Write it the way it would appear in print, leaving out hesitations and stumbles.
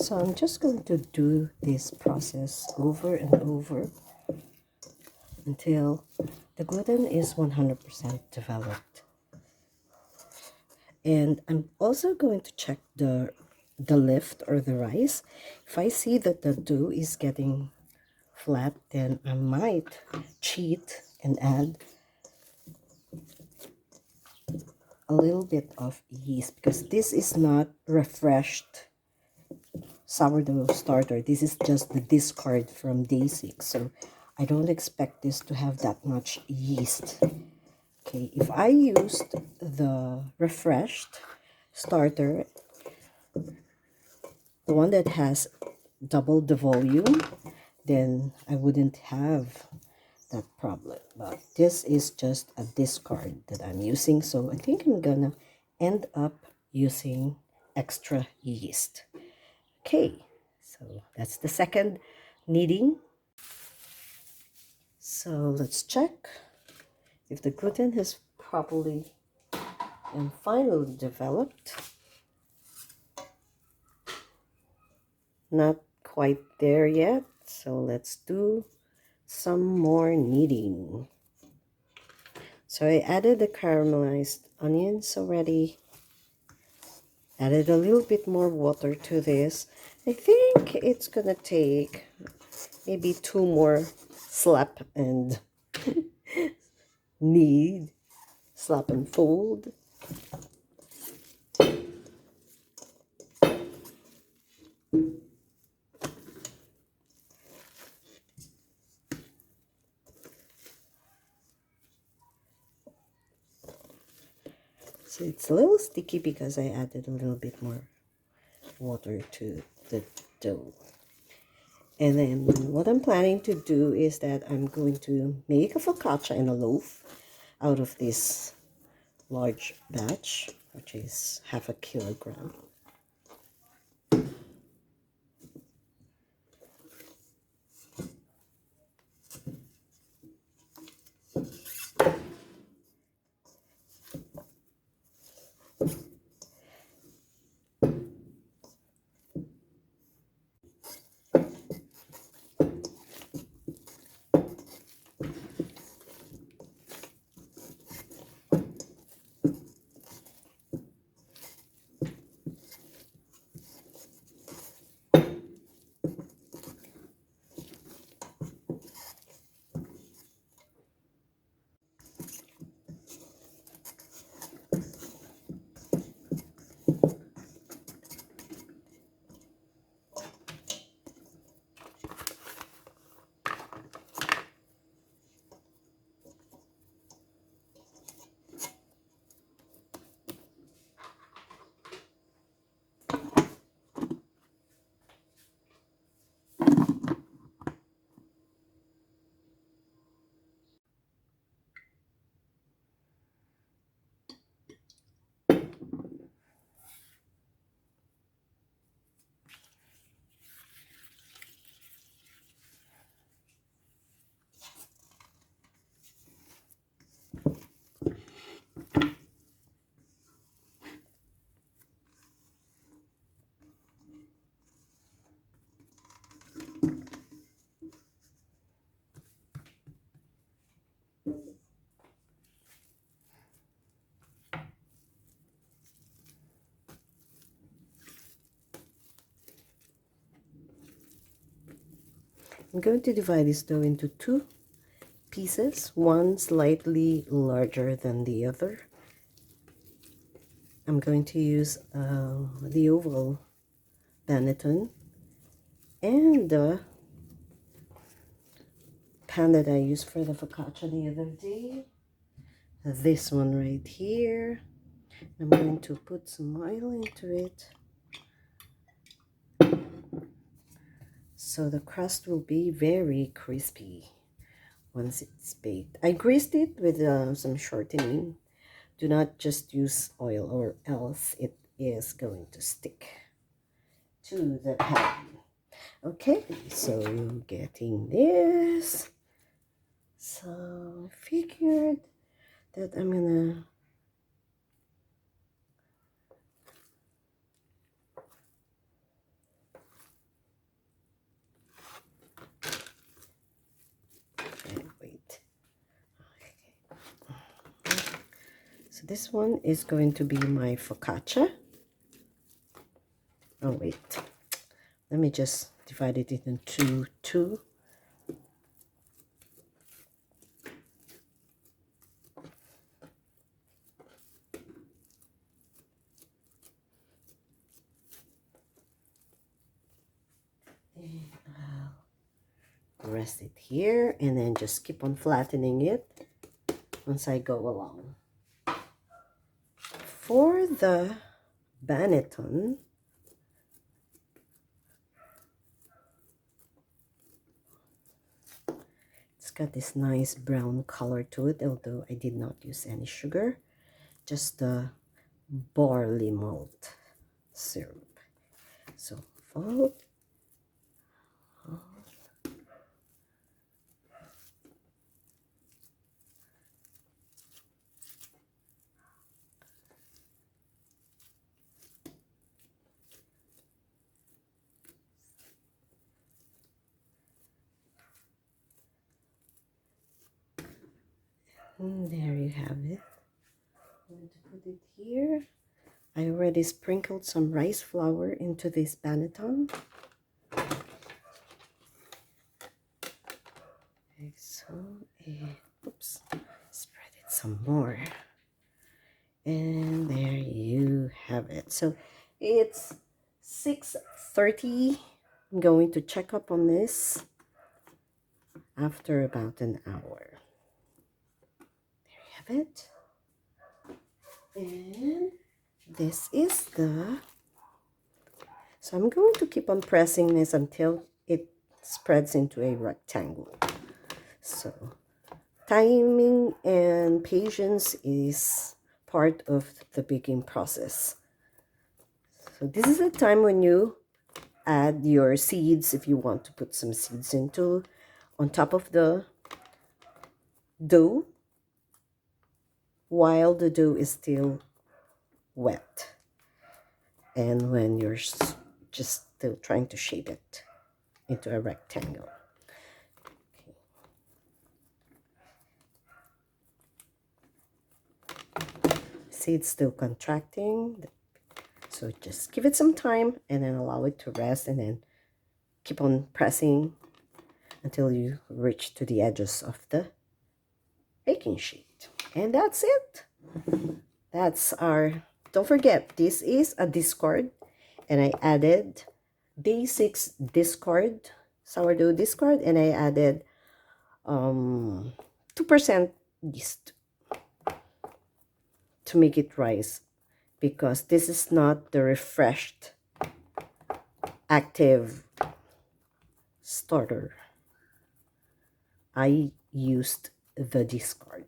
So I'm just going to do this process over and over until the gluten is 100% developed. And I'm also going to check the lift or the rice. If I see that the dough is getting flat, then I might cheat and add a little bit of yeast, because this is not refreshed sourdough starter. This is just the discard from day 6, so I don't expect this to have that much yeast. Okay, if I used the refreshed starter, the one that has double the volume, then I wouldn't have that problem. But this is just a discard that I'm using, so I think I'm gonna end up using extra yeast. Okay, so that's the second kneading. So let's check if the gluten has properly and finally developed. Not quite there yet, so let's do some more kneading. So I added the caramelized onions already. Added a little bit more water to this. I think it's gonna take maybe 2 more slap and knead, slap and fold. So it's a little sticky because I added a little bit more water to the dough. And then what I'm planning to do is that I'm going to make a focaccia and a loaf out of this large batch, which is 1/2 kilogram. I'm going to divide this dough into 2 pieces, one slightly larger than the other. I'm going to use the oval Benetton and the pan that I used for the focaccia the other day. This one right here. I'm going to put some oil into it, so the crust will be very crispy once it's baked. I greased it with some shortening. Do not just use oil, or else it is going to stick to the pan. Okay, so you're getting this. So I figured that I'm gonna this one is going to be my focaccia. Oh wait, let me just divide it into two. And I'll rest it here and then just keep on flattening it once I go along. For the banneton, it's got this nice brown color to it, although I did not use any sugar, just the barley malt syrup. So fold. And there you have it. I'm going to put it here. I already sprinkled some rice flour into this banneton. Okay, so, oops, spread it some more. And there you have it. So it's 6:30. I'm going to check up on this after about an hour. There you have it. And this is the... So I'm going to keep on pressing this until it spreads into a rectangle. So timing and patience is part of the baking process. So this is the time when you add your seeds, if you want to put some seeds into on top of the dough while the dough is still wet, and when you're just still trying to shape it into a rectangle. Okay. See, it's still contracting, so just give it some time and then allow it to rest, and then keep on pressing until you reach to the edges of the baking sheet. And that's it. That's our... Don't forget, this is a discard, and I added day 6 discard, sourdough discard, and I added 2% yeast to make it rise, because this is not the refreshed active starter. I used the discard.